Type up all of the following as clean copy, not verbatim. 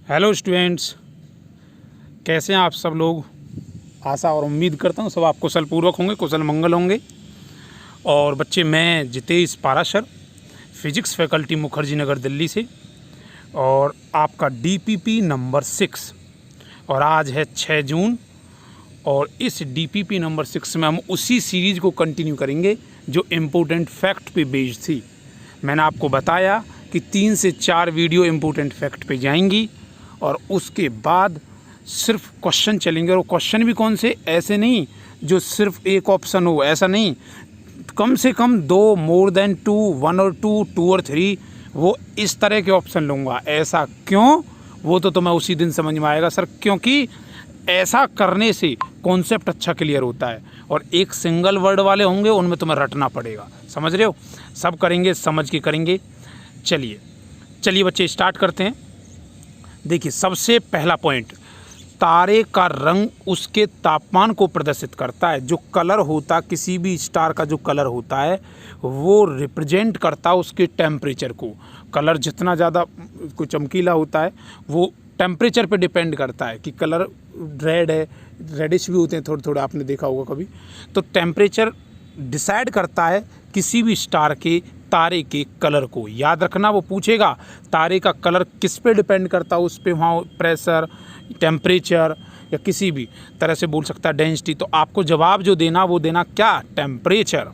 Hello students, कैसे हैं आप सब लोग। आशा और उम्मीद करता हूँ सब आप कुशल पूर्वक होंगे, कुशल मंगल होंगे। और बच्चे, मैं जितेश पाराशर, फ़िज़िक्स फैकल्टी मुखर्जी नगर दिल्ली से, और आपका DPP नंबर 6। और आज है 6 जून, और इस DPP नंबर 6 में हम उसी सीरीज़ को कंटिन्यू करेंगे जो इम्पोर्टेंट फैक्ट पे बेस्ड थी। मैंने आपको बताया कि 3 से 4 वीडियो इम्पोर्टेंट फैक्ट पे जाएंगी और उसके बाद सिर्फ क्वेश्चन चलेंगे। और क्वेश्चन भी कौन से, ऐसे नहीं जो सिर्फ एक ऑप्शन हो, ऐसा नहीं, कम से कम 2, मोर देन 2, 1 और 2, 2 और 3, वो इस तरह के ऑप्शन लूँगा। ऐसा क्यों, वो तो तुम्हें उसी दिन समझ में आएगा सर, क्योंकि ऐसा करने से कॉन्सेप्ट अच्छा क्लियर होता है। और एक सिंगल वर्ड वाले होंगे उनमें तुम्हें रटना पड़ेगा, समझ रहे हो। सब करेंगे, समझ के करेंगे। चलिए बच्चे, स्टार्ट करते हैं। देखिए, सबसे पहला पॉइंट, तारे का रंग उसके तापमान को प्रदर्शित करता है। जो कलर होता, किसी भी स्टार का जो कलर होता है वो रिप्रेजेंट करता है उसके टेम्परेचर को। कलर जितना ज़्यादा कोई चमकीला होता है वो टेम्परेचर पे डिपेंड करता है कि कलर रेड है, रेडिश भी होते हैं थोड़े थोड़े, आपने देखा होगा कभी। तो टेम्परेचर डिसाइड करता है किसी भी स्टार के, तारे के कलर को। याद रखना, वो पूछेगा तारे का कलर किस पे डिपेंड करता है, उस पे वहाँ प्रेशर, टेम्परेचर, या किसी भी तरह से बोल सकता है डेंसिटी। तो आपको जवाब जो देना वो देना क्या, टेम्परेचर।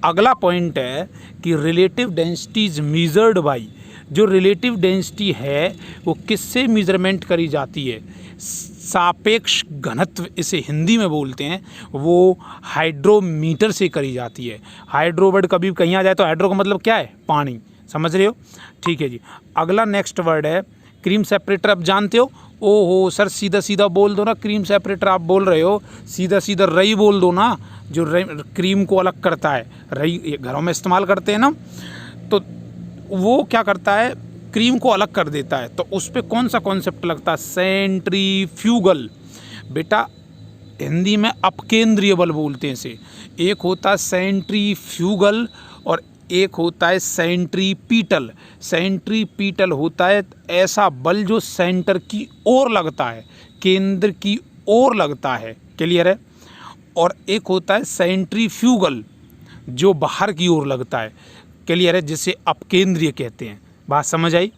अगला पॉइंट है कि relative density is measured by. जो रिलेटिव डेंसिटी है वो किससे मेजरमेंट करी जाती है, सापेक्ष घनत्व इसे हिंदी में बोलते हैं, वो हाइड्रोमीटर से करी जाती है। हाइड्रो वर्ड कभी कहीं आ जाए तो हाइड्रो का मतलब क्या है, पानी, समझ रहे हो। ठीक है जी। अगला नेक्स्ट वर्ड है क्रीम सेपरेटर। आप जानते हो, ओहो सर सीधा सीधा बोल दो ना, क्रीम सेपरेटर आप बोल रहे हो, सीधा सीधा रई बोल दो ना, जो क्रीम को अलग करता है। रई घरों में इस्तेमाल करते हैं ना, तो वो क्या करता है, क्रीम को अलग कर देता है। तो उस पर कौन सा कॉन्सेप्ट लगता है, सेंट्रीफ्यूगल। बेटा हिंदी में अपकेंद्रीय बल बोलते हैं इसे। एक होता है सेंट्रीफ्यूगल और एक होता है सेंट्रीपीटल। सेंट्रीपीटल होता है ऐसा बल जो सेंटर की ओर लगता है, केंद्र की ओर लगता है, क्लियर है। और एक होता है सेंट्रीफ्यूगल जो बाहर की ओर लगता है, क्लियर है, जिसे अपकेंद्रीय कहते हैं। बात समझ आई।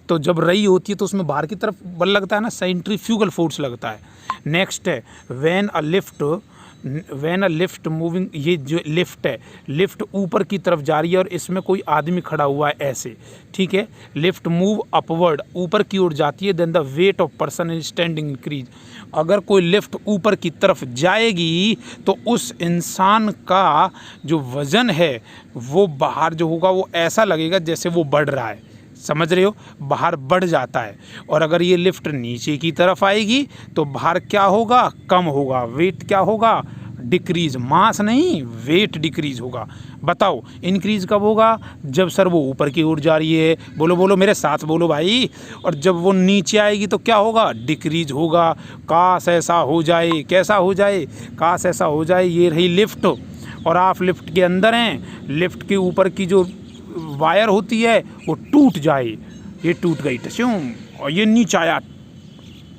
तो जब रई होती है तो उसमें बाहर की तरफ बल लगता है ना, सेंट्रीफ्यूगल फोर्स लगता है। नेक्स्ट है व्हेन अ लिफ्ट मूविंग। ये जो लिफ्ट है, लिफ्ट ऊपर की तरफ जा रही है और इसमें कोई आदमी खड़ा हुआ है ऐसे, ठीक है। लिफ्ट मूव अपवर्ड, ऊपर की ओर जाती है, then the weight of person in standing increase. अगर कोई लिफ्ट ऊपर की तरफ जाएगी तो उस इंसान का जो वज़न है वो बाहर जो होगा वो ऐसा लगेगा जैसे वो बढ़ रहा है, समझ रहे हो, बाहर बढ़ जाता है। और अगर ये लिफ्ट नीचे की तरफ आएगी तो बाहर क्या होगा, कम होगा, वेट क्या होगा, डिक्रीज। मास नहीं, वेट डिक्रीज होगा। बताओ इंक्रीज कब होगा, जब सर वो ऊपर की ओर जा रही है, बोलो बोलो मेरे साथ बोलो भाई। और जब वो नीचे आएगी तो क्या होगा, डिक्रीज होगा। काश ऐसा हो जाए, कैसा हो जाए, काश ऐसा हो जाए ये रही लिफ्ट और आप लिफ्ट के अंदर हैं, लिफ्ट के ऊपर की जो वायर होती है वो टूट जाए, ये टूट गई टश्यूं, और ये नीचे आया,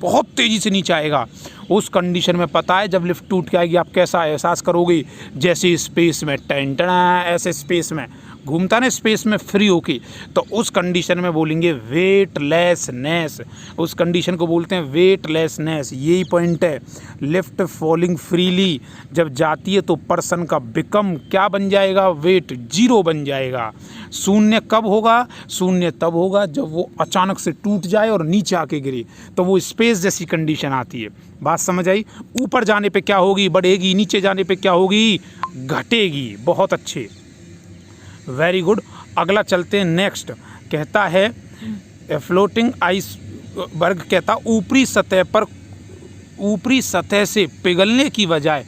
बहुत तेज़ी से नीचे आएगा। उस कंडीशन में पता है जब लिफ्ट टूट के आएगी आप कैसा एहसास करोगे, जैसे स्पेस में टेंटना ऐसे स्पेस में घूमता ना, स्पेस में फ्री होके। तो उस कंडीशन में बोलेंगे वेटलेसनेस, उस कंडीशन को बोलते हैं वेटलेसनेस। यही पॉइंट है। लिफ्ट फॉलिंग फ्रीली जब जाती है तो पर्सन का बिकम क्या बन जाएगा, वेट 0 बन जाएगा। शून्य कब होगा, शून्य तब होगा जब वो अचानक से टूट जाए और नीचे आके गिरे, तो वो स्पेस जैसी कंडीशन आती है। बात समझ आई। ऊपर जाने पे क्या होगी, बढ़ेगी, नीचे जाने पे क्या होगी, घटेगी। बहुत अच्छे, वेरी गुड। अगला चलते हैं नेक्स्ट। कहता है फ्लोटिंग आइस बर्ग, कहता ऊपरी सतह से पिघलने की बजाय,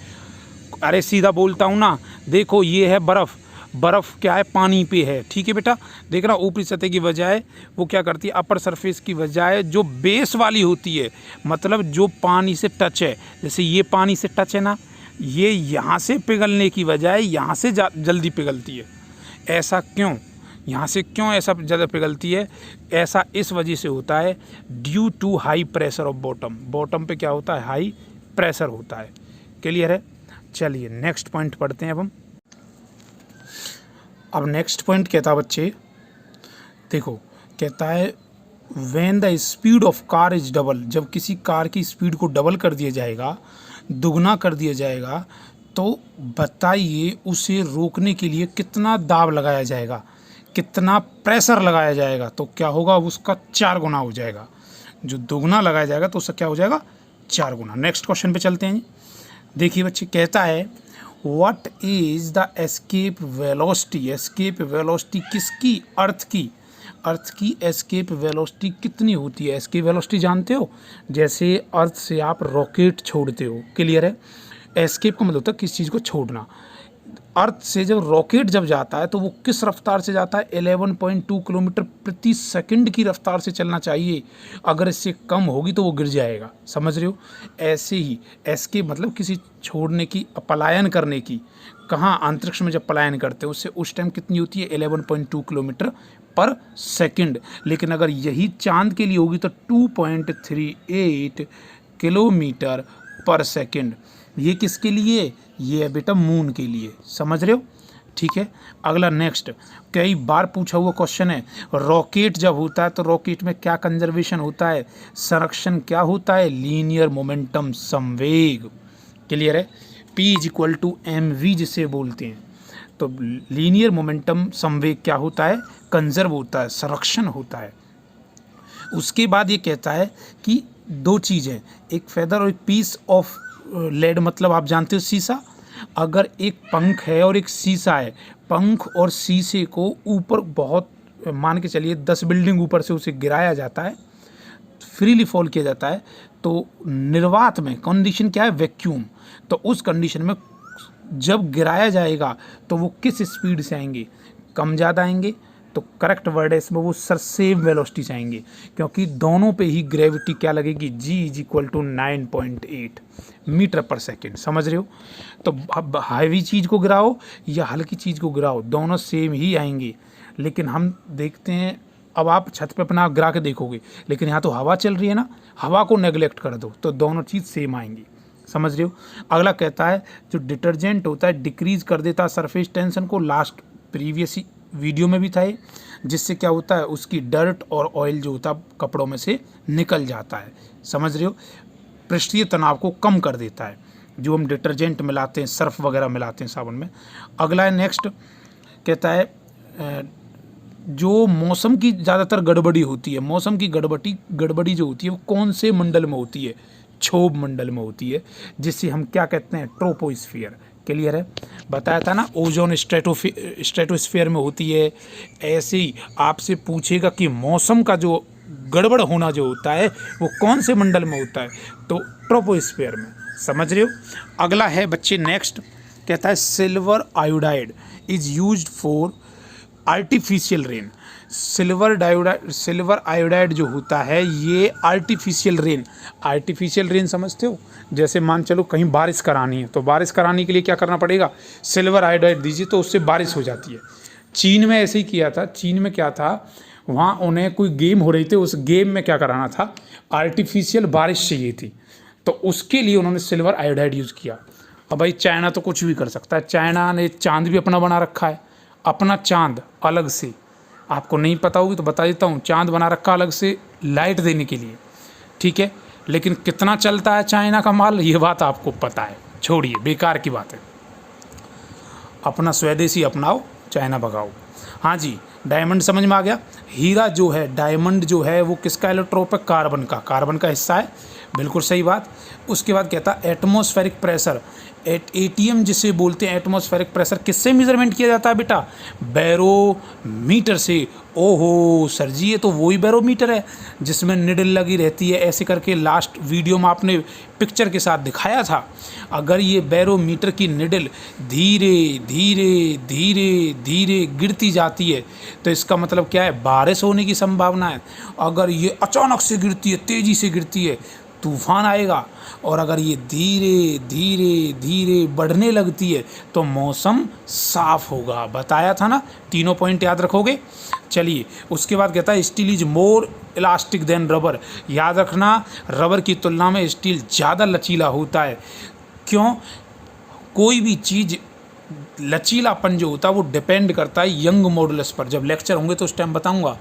अरे सीधा बोलता हूँ ना, देखो ये है बर्फ़, बर्फ़ क्या है, पानी पे है, ठीक है बेटा। देख रहा, ऊपरी सतह की बजाय वो क्या करती है, अपर सरफेस की बजाय जो बेस वाली होती है, मतलब जो पानी से टच है, जैसे ये पानी से टच है ना, ये यहाँ से पिघलने की बजाय यहाँ से जल्दी पिघलती है। ऐसा क्यों, यहाँ से क्यों ऐसा ज़्यादा पिघलती है? ऐसा इस वजह से होता है due to high pressure of bottom. Bottom पे क्या होता है? हाई प्रेशर होता है। क्लियर है? चलिए नेक्स्ट पॉइंट पढ़ते हैं अब नेक्स्ट पॉइंट कहता है बच्चे, देखो कहता है when the speed of car is double, जब किसी कार की स्पीड को डबल कर दिया जाएगा, दुगना कर दिया जाएगा, तो बताइए उसे रोकने के लिए कितना दाब लगाया जाएगा, कितना प्रेशर लगाया जाएगा? तो क्या होगा? उसका 4 गुना हो जाएगा। जो दुगना लगाया जाएगा तो उसका क्या हो जाएगा? 4 गुना। नेक्स्ट क्वेश्चन पे चलते हैं। देखिए बच्चे, कहता है what is the escape velocity? Escape velocity किसकी? अर्थ की। अर्थ की एस्केप वेलोसिटी कितनी होती है? एस्केप वेलोसिटी जानते हो? जैसे अर्थ से आप रॉकेट छोड़ते हो। क्लियर है? एस्केप का मतलब होता है किसी चीज़ को छोड़ना। अर्थ से जब रॉकेट जब जाता है तो वो किस रफ्तार से जाता है? 11.2 किलोमीटर प्रति सेकंड की रफ्तार से चलना चाहिए। अगर इससे कम होगी तो वो गिर जाएगा। समझ रहे हो? ऐसे ही एस्केप मतलब किसी छोड़ने की, पलायन करने की। कहाँ? अंतरिक्ष में जब पलायन करते हैं उससे उस टाइम कितनी होती है? 11.2 किलोमीटर पर सेकंड। लेकिन अगर यही चांद के लिए होगी तो 2.38 किलोमीटर पर सेकंड। ये किसके लिए? ये है बेटा मून के लिए। समझ रहे हो? ठीक है। अगला नेक्स्ट, कई बार पूछा हुआ क्वेश्चन है, रॉकेट जब होता है तो रॉकेट में क्या कंजर्वेशन होता है? संरक्षण क्या होता है? लीनियर मोमेंटम संवेग। क्लियर है? P is equal to mv जिसे बोलते हैं। तो लीनियर मोमेंटम संवेग क्या होता है? कंजर्व होता है, संरक्षण होता है। उसके बाद ये कहता है कि 2 चीज़ें, एक फेदर और एक पीस ऑफ लेड, मतलब आप जानते हो शीशा। अगर एक पंख है और एक शीशा है, पंख और शीशे को ऊपर बहुत, मान के चलिए 10 बिल्डिंग ऊपर से उसे गिराया जाता है, फ्रीली फॉल किया जाता है, तो निर्वात में कंडीशन क्या है? वैक्यूम। तो उस कंडीशन में जब गिराया जाएगा तो वो किस स्पीड से आएंगे? कम ज़्यादा आएंगे? तो करेक्ट वर्ड है इसमें वो सर सेम वेलोसिटी से आएंगे, क्योंकि दोनों पे ही ग्रेविटी क्या लगेगी? G is equal to 9.8 metre per second. समझ रहे हो? तो हैवी चीज़ को गिराओ या हल्की चीज़ को गिराओ, दोनों सेम ही आएंगे। लेकिन हम देखते हैं, अब आप छत पे अपना गिरा के देखोगे, लेकिन यहाँ तो हवा चल रही है ना, हवा को नेगलेक्ट कर दो तो दोनों चीज़ सेम आएंगी। समझ रहे हो? अगला कहता है जो डिटर्जेंट होता है डिक्रीज कर देता है सरफेस टेंशन को, लास्ट प्रीवियस वीडियो में भी था ये, जिससे क्या होता है? उसकी डर्ट और ऑयल जो होता है कपड़ों में से निकल जाता है। समझ रहे हो? पृष्ठीय तनाव को कम कर देता है जो हम डिटर्जेंट मिलाते हैं, सर्फ वगैरह मिलाते हैं साबुन में। अगला है नेक्स्ट, कहता है जो मौसम की ज़्यादातर गड़बड़ी होती है, मौसम की गड़बड़ी जो होती है वो कौन से मंडल में होती है? क्षोभ मंडल में होती है, जिससे हम क्या कहते हैं? ट्रोपोस्फियर। क्लियर है? बताया था ना, ओजोन स्ट्रेटोस्फियर में होती है। ऐसे ही आपसे पूछेगा कि मौसम का जो गड़बड़ होना जो होता है वो कौन से मंडल में होता है? तो ट्रोपोस्फियर में। समझ रहे हो? अगला है बच्चे नेक्स्ट, कहता है silver iodide is used for artificial rain. Silver iodide जो होता है ये आर्टिफिशियल रेन समझते हो? जैसे मान चलो कहीं बारिश करानी है, तो बारिश कराने के लिए क्या करना पड़ेगा? सिल्वर आयोडाइड दीजिए तो उससे बारिश हो जाती है। चीन में ऐसे ही किया था। चीन में क्या था, वहाँ उन्हें कोई गेम हो रही थी, उस गेम में क्या कराना था? आर्टिफिशियल बारिश चाहिए थी, तो उसके लिए उन्होंने सिल्वर आयोडाइड यूज़ किया। अब भाई चाइना तो कुछ भी कर सकता है। चाइना ने चांद भी अपना बना रखा है, अपना चांद अलग से। आपको नहीं पता होगी तो बता देता हूँ, चांद बना रखा अलग से लाइट देने के लिए। ठीक है? लेकिन कितना चलता है चाइना का माल, ये बात आपको पता है। छोड़िए, बेकार की बात है। अपना स्वदेशी अपनाओ, चाइना भगाओ। हाँ जी, डायमंड समझ में आ गया। हीरा जो है, डायमंड जो है वो किसका इलेक्ट्रोप है? कार्बन का हिस्सा है। बिल्कुल सही बात। उसके बाद कहता है एटमॉस्फेरिक प्रेशर, एटीएम जिसे बोलते हैं, एटमॉस्फेरिक प्रेशर किससे मेजरमेंट किया जाता है बेटा? बैरोमीटर से। ओहो सर जी, ये तो वही बैरोमीटर है जिसमें निडल लगी रहती है, ऐसे करके लास्ट वीडियो में आपने पिक्चर के साथ दिखाया था। अगर ये बैरोमीटर की निडल धीरे धीरे धीरे धीरे गिरती जाती है तो इसका मतलब क्या है? बारिश होने की संभावना है। अगर ये अचानक से गिरती है, तेज़ी से गिरती है, तूफान आएगा, और अगर ये धीरे धीरे धीरे बढ़ने लगती है तो मौसम साफ होगा। बताया था ना, तीनों पॉइंट याद रखोगे। चलिए, उसके बाद कहता है steel is more elastic than rubber. याद रखना, रबर की तुलना में स्टील ज़्यादा लचीला होता है। क्यों? कोई भी चीज़ लचीलापन जो होता है वो डिपेंड करता है यंग मॉडुलस पर। जब लेक्चर होंगे तो उस टाइम बताऊंगा,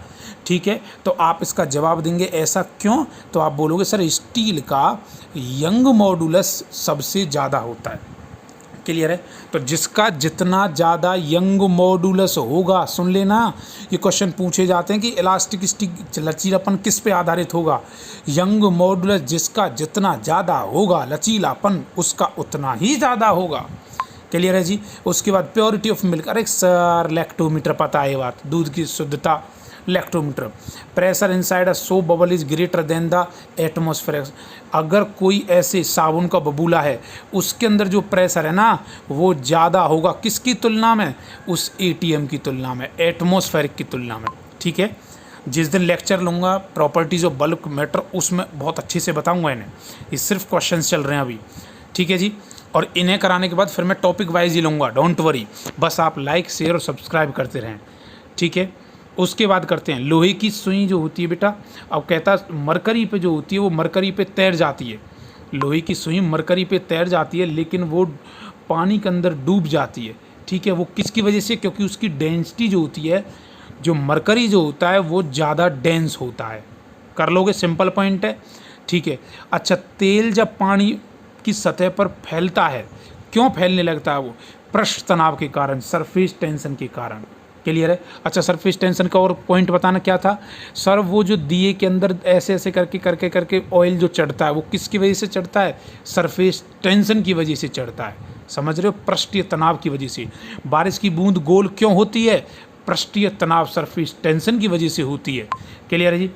ठीक है। तो आप इसका जवाब देंगे ऐसा क्यों, तो आप बोलोगे सर स्टील का यंग मॉडुलस सबसे ज़्यादा होता है। क्लियर है? तो जिसका जितना ज़्यादा यंग मॉडुलस होगा, सुन लेना, ये क्वेश्चन पूछे जाते हैं कि इलास्टिक लचीलापन किस पे आधारित होगा। यंग मॉडुलस जिसका जितना ज़्यादा होगा लचीलापन, उसका उतना ही ज़्यादा होगा। क्लियर है जी? उसके बाद प्योरिटी ऑफ मिल्क, अरे सर लैक्टोमीटर पता है ये बात, दूध की शुद्धता, lactometer. Pressure inside a soap bubble is greater than the atmosphere. अगर कोई ऐसे साबुन का बबूला है, उसके अंदर जो प्रेशर है ना वो ज़्यादा होगा किसकी तुलना में? उस एटीएम की तुलना में, एटमॉस्फेरिक की तुलना में। ठीक है, जिस दिन लेक्चर लूँगा प्रॉपर्टीज़ ऑफ बल्क मैटर, उसमें बहुत अच्छे से बताऊँगा इन्हें। ये सिर्फ क्वेश्चन चल रहे हैं अभी, ठीक है जी। और इन्हें कराने के बाद फिर मैं टॉपिक वाइज ही लूँगा, डोंट वरी। बस आप लाइक शेयर और सब्सक्राइब करते रहें, ठीक है। उसके बाद करते हैं लोहे की सुई जो होती है बेटा, अब कहता मरकरी पे जो होती है वो मरकरी पे तैर जाती है। लोहे की सुई मरकरी पे तैर जाती है लेकिन वो पानी के अंदर डूब जाती है, ठीक है। वो किसकी वजह से? क्योंकि उसकी डेंसिटी जो होती है, जो मरकरी जो होता है वो ज़्यादा डेंस होता है। कर लोगे, सिंपल पॉइंट है, ठीक है। अच्छा, तेल जब पानी की सतह पर फैलता है, क्यों फैलने लगता है? वो पृष्ठ तनाव के कारण, सरफेस टेंशन के कारण। क्लियर है? अच्छा, सरफेस टेंशन का और पॉइंट बताना क्या था सर? वो जो दिए के अंदर ऐसे ऐसे करके ऑयल जो चढ़ता है वो किसकी वजह से चढ़ता है? सरफेस टेंशन की वजह से चढ़ता है। समझ रहे हो? पृष्ठीय तनाव की वजह से। बारिश की बूंद गोल क्यों होती है? पृष्ठीय तनाव, सरफेस टेंशन की वजह से होती है। क्लियर है जी?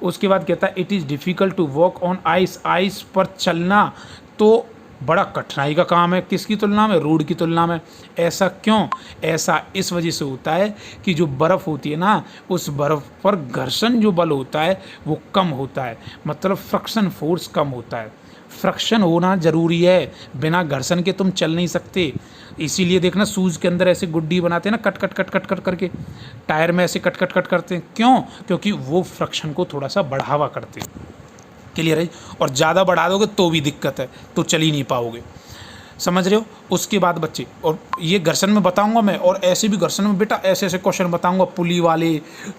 उसके बाद कहता है it is difficult to walk on ice. Ice पर चलना तो बड़ा कठिनाई का काम है, किसकी तुलना में? रोड की तुलना में। ऐसा क्यों? ऐसा इस वजह से होता है कि जो बर्फ़ होती है ना, उस बर्फ़ पर घर्षण जो बल होता है वो कम होता है, मतलब फ्रिक्शन फोर्स कम होता है। फ्रिक्शन होना ज़रूरी है, बिना घर्षण के तुम चल नहीं सकते। इसीलिए देखना शूज़ के अंदर ऐसे गुड्डी बनाते हैं ना, cut cut cut cut cut करके, टायर में ऐसे कट कट कट करते हैं। क्यों? क्योंकि वो फ्रिक्शन को थोड़ा सा बढ़ावा करते हैं। क्लियर है? और ज़्यादा बढ़ा दोगे तो भी दिक्कत है, तो चल ही नहीं पाओगे। समझ रहे हो? उसके बाद बच्चे, और ये घर्षण में बताऊंगा मैं, और ऐसे भी घर्षण में बेटा ऐसे ऐसे क्वेश्चन बताऊंगा, पुली वाले,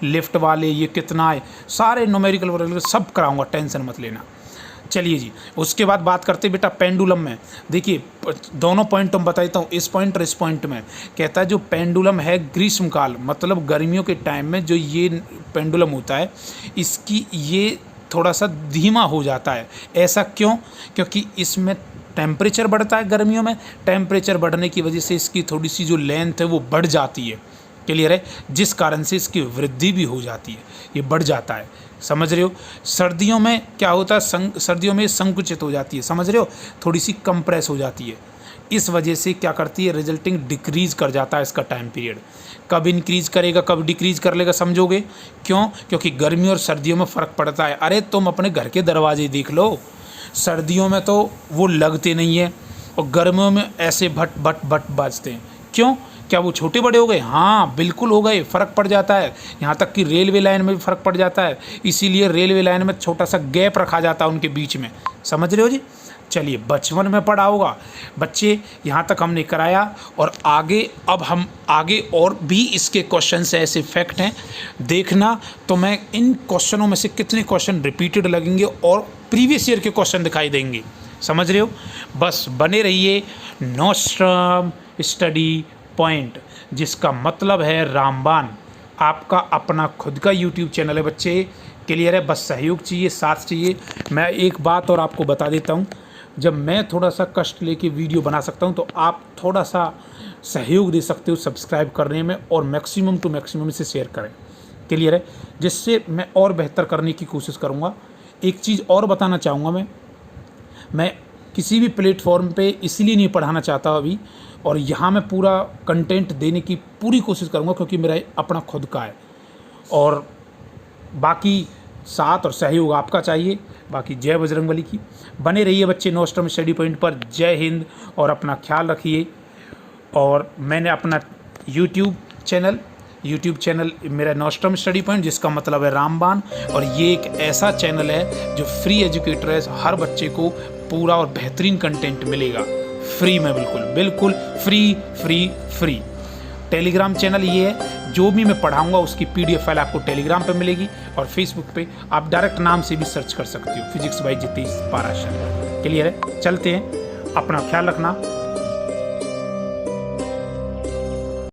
लिफ्ट वाले, ये कितना है, सारे न्यूमेरिकल वगैरह सब कराऊंगा, टेंशन मत लेना। चलिए जी, उसके बाद बात करते बेटा पेंडुलम में। देखिए दोनों पॉइंट हम बताता हूँ, इस पॉइंट और इस पॉइंट में। कहता है जो पेंडुलम है ग्रीष्मकाल, मतलब गर्मियों के टाइम में जो ये पेंडुलम होता है, इसकी ये थोड़ा सा धीमा हो जाता है। ऐसा क्यों? क्योंकि इसमें टेम्परेचर बढ़ता है गर्मियों में, टेम्परेचर बढ़ने की वजह से इसकी थोड़ी सी जो लेंथ है वो बढ़ जाती है। क्लियर है? जिस कारण से इसकी वृद्धि भी हो जाती है, ये बढ़ जाता है। समझ रहे हो? सर्दियों में क्या होता है? सर्दियों में संकुचित हो जाती है, समझ रहे हो? थोड़ी सी कंप्रेस हो जाती है। इस वजह से क्या करती है? रिजल्टिंग डिक्रीज़ कर जाता है इसका टाइम पीरियड। कब इंक्रीज़ करेगा, कब डिक्रीज़ कर लेगा, समझोगे? क्यों? क्योंकि गर्मी और सर्दियों में फ़र्क पड़ता है। अरे तुम अपने घर के दरवाजे देख लो, सर्दियों में तो वो लगते नहीं है और गर्मियों में ऐसे भट भट भट बाजते हैं। क्यों? क्या वो छोटे बड़े हो गए? हाँ बिल्कुल हो गए, फ़र्क पड़ जाता है। यहाँ तक कि रेलवे लाइन में भी फ़र्क पड़ जाता है, इसीलिए रेलवे लाइन में छोटा सा गैप रखा जाता है उनके बीच में। समझ रहे हो जी? चलिए, बचपन में पढ़ा होगा बच्चे, यहाँ तक हमने कराया। और आगे अब हम आगे और भी इसके क्वेश्चन ऐसे फैक्ट हैं देखना, तो मैं इन क्वेश्चनों में से कितने क्वेश्चन रिपीटेड लगेंगे और प्रीवियस ईयर के क्वेश्चन दिखाई देंगे। समझ रहे हो? बस बने रहिए नोस्ट्रम स्टडी पॉइंट, जिसका मतलब है रामबाण। आपका अपना खुद का यूट्यूब चैनल है बच्चे। क्लियर है? बस सहयोग चाहिए, साथ चाहिए। मैं एक बात और आपको बता देता हूँ, जब मैं थोड़ा सा कष्ट लेके वीडियो बना सकता हूँ तो आप थोड़ा सा सहयोग दे सकते हो सब्सक्राइब करने में, और मैक्सिमम टू मैक्सिमम इसे शेयर करें। क्लियर है? जिससे मैं और बेहतर करने की कोशिश करूँगा। एक चीज़ और बताना चाहूँगा, मैं किसी भी प्लेटफॉर्म पे इसलिए नहीं पढ़ाना चाहता अभी, और यहाँ मैं पूरा कंटेंट देने की पूरी कोशिश करूँगा क्योंकि मेरा अपना खुद का है। और बाकी साथ और सहयोग आपका चाहिए। बाकी जय बजरंगबली की। बने रहिए बच्चे नोस्ट्रम स्टडी पॉइंट पर। जय हिंद और अपना ख्याल रखिए। और मैंने अपना यूट्यूब चैनल मेरा नोस्ट्रम स्टडी पॉइंट, जिसका मतलब है रामबाण, और ये एक ऐसा चैनल है जो फ्री एजुकेटर है। हर बच्चे को पूरा और बेहतरीन कंटेंट मिलेगा फ्री में, बिल्कुल फ्री। टेलीग्राम चैनल ये है, जो भी मैं पढ़ाऊंगा उसकी PDF फाइल आपको टेलीग्राम पे मिलेगी। और फेसबुक पे आप डायरेक्ट नाम से भी सर्च कर सकते हो, physics bye Jitesh Parashar. Clear है? चलते हैं, अपना ख्याल रखना।